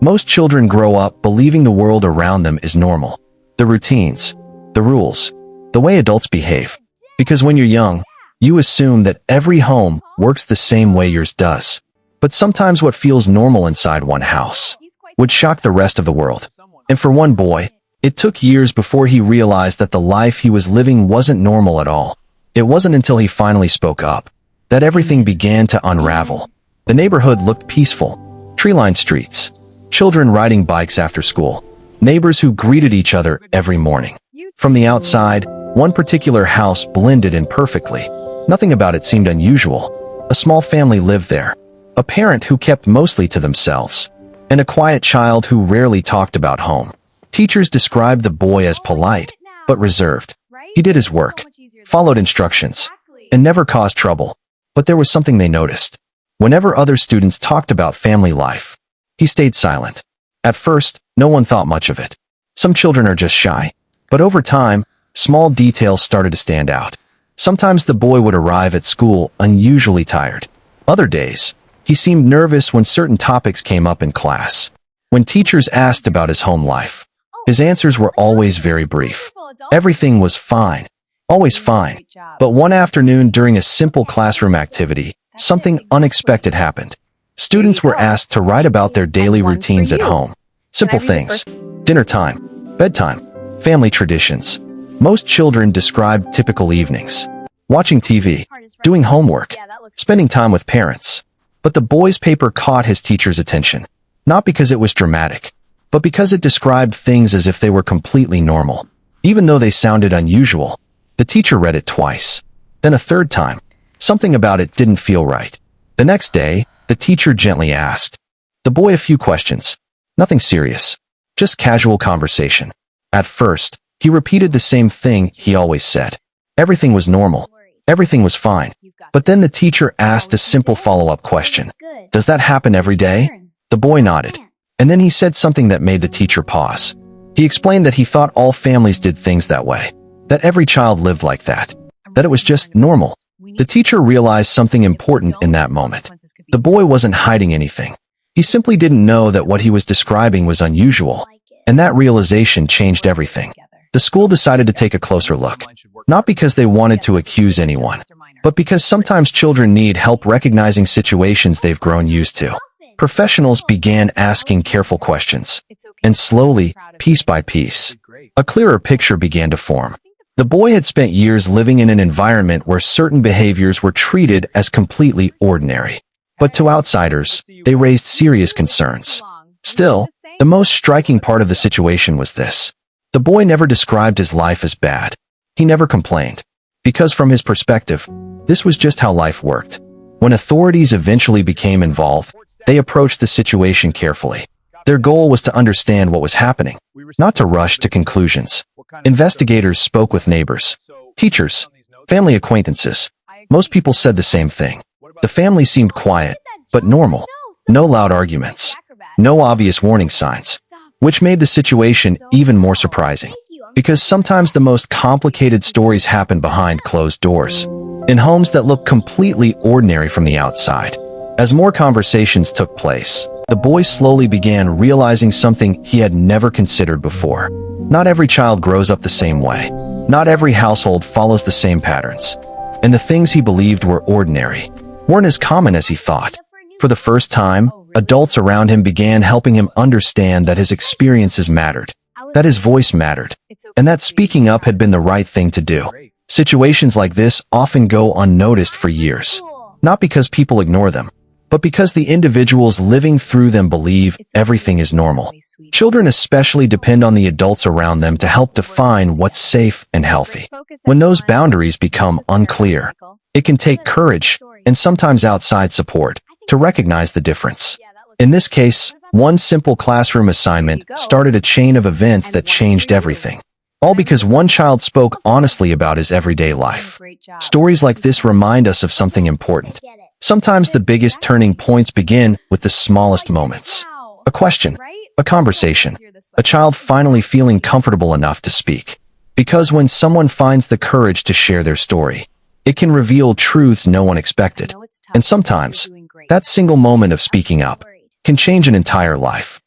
Most children grow up believing the world around them is normal. The routines, the rules, the way adults behave. Because when you're young, you assume that every home works the same way yours does. But sometimes what feels normal inside one house would shock the rest of the world. And for one boy, it took years before he realized that the life he was living wasn't normal at all. It wasn't until he finally spoke up that everything began to unravel. The neighborhood looked peaceful. Tree-lined streets, children riding bikes after school, neighbors who greeted each other every morning. From the outside, one particular house blended in perfectly. Nothing about it seemed unusual. A small family lived there. A parent who kept mostly to themselves, and a quiet child who rarely talked about home. Teachers described the boy as polite, but reserved. He did his work, followed instructions, and never caused trouble. But there was something they noticed. Whenever other students talked about family life, he stayed silent. At first, no one thought much of it. Some children are just shy. But over time, small details started to stand out. Sometimes the boy would arrive at school unusually tired. Other days, he seemed nervous when certain topics came up in class. When teachers asked about his home life, his answers were always very brief. Everything was fine, always fine. But one afternoon during a simple classroom activity, something unexpected happened. Students were asked to write about their daily routines at home. Simple things: dinner time, bedtime, family traditions. Most children described typical evenings: watching TV, doing homework, spending time with parents. But the boy's paper caught his teacher's attention, not because it was dramatic, but because it described things as if they were completely normal. Even though they sounded unusual, the teacher read it twice, then a third time. Something about it didn't feel right. The next day, the teacher gently asked the boy a few questions. Nothing serious, just casual conversation. At first, he repeated the same thing he always said. Everything was normal. Everything was fine. But then the teacher asked a simple follow-up question. Does that happen every day? The boy nodded. And then he said something that made the teacher pause. He explained that he thought all families did things that way, that every child lived like that it was just normal. The teacher realized something important in that moment. The boy wasn't hiding anything. He simply didn't know that what he was describing was unusual, and that realization changed everything. The school decided to take a closer look, not because they wanted to accuse anyone, but because sometimes children need help recognizing situations they've grown used to. Professionals began asking careful questions, and slowly, piece by piece, a clearer picture began to form. The boy had spent years living in an environment where certain behaviors were treated as completely ordinary. But to outsiders, they raised serious concerns. Still, the most striking part of the situation was this. The boy never described his life as bad. He never complained. Because from his perspective, this was just how life worked. When authorities eventually became involved, they approached the situation carefully. Their goal was to understand what was happening, not to rush to conclusions. Investigators spoke with neighbors, teachers, family acquaintances. Most people said the same thing. The family seemed quiet, but normal. No loud arguments. No obvious warning signs. Which made the situation even more surprising. Because sometimes the most complicated stories happen behind closed doors, in homes that look completely ordinary from the outside. As more conversations took place, the boy slowly began realizing something he had never considered before. Not every child grows up the same way. Not every household follows the same patterns. And the things he believed were ordinary weren't as common as he thought. For the first time, adults around him began helping him understand that his experiences mattered, that his voice mattered, and that speaking up had been the right thing to do. Situations like this often go unnoticed for years, not because people ignore them, but because the individuals living through them believe everything is normal. Children especially depend on the adults around them to help define what's safe and healthy. When those boundaries become unclear, it can take courage, and sometimes outside support, to recognize the difference. In this case, one simple classroom assignment started a chain of events that changed everything. All because one child spoke honestly about his everyday life. Stories like this remind us of something important. Sometimes the biggest turning points begin with the smallest moments. A question, a conversation, a child finally feeling comfortable enough to speak. Because when someone finds the courage to share their story, it can reveal truths no one expected. And sometimes, that single moment of speaking up can change an entire life.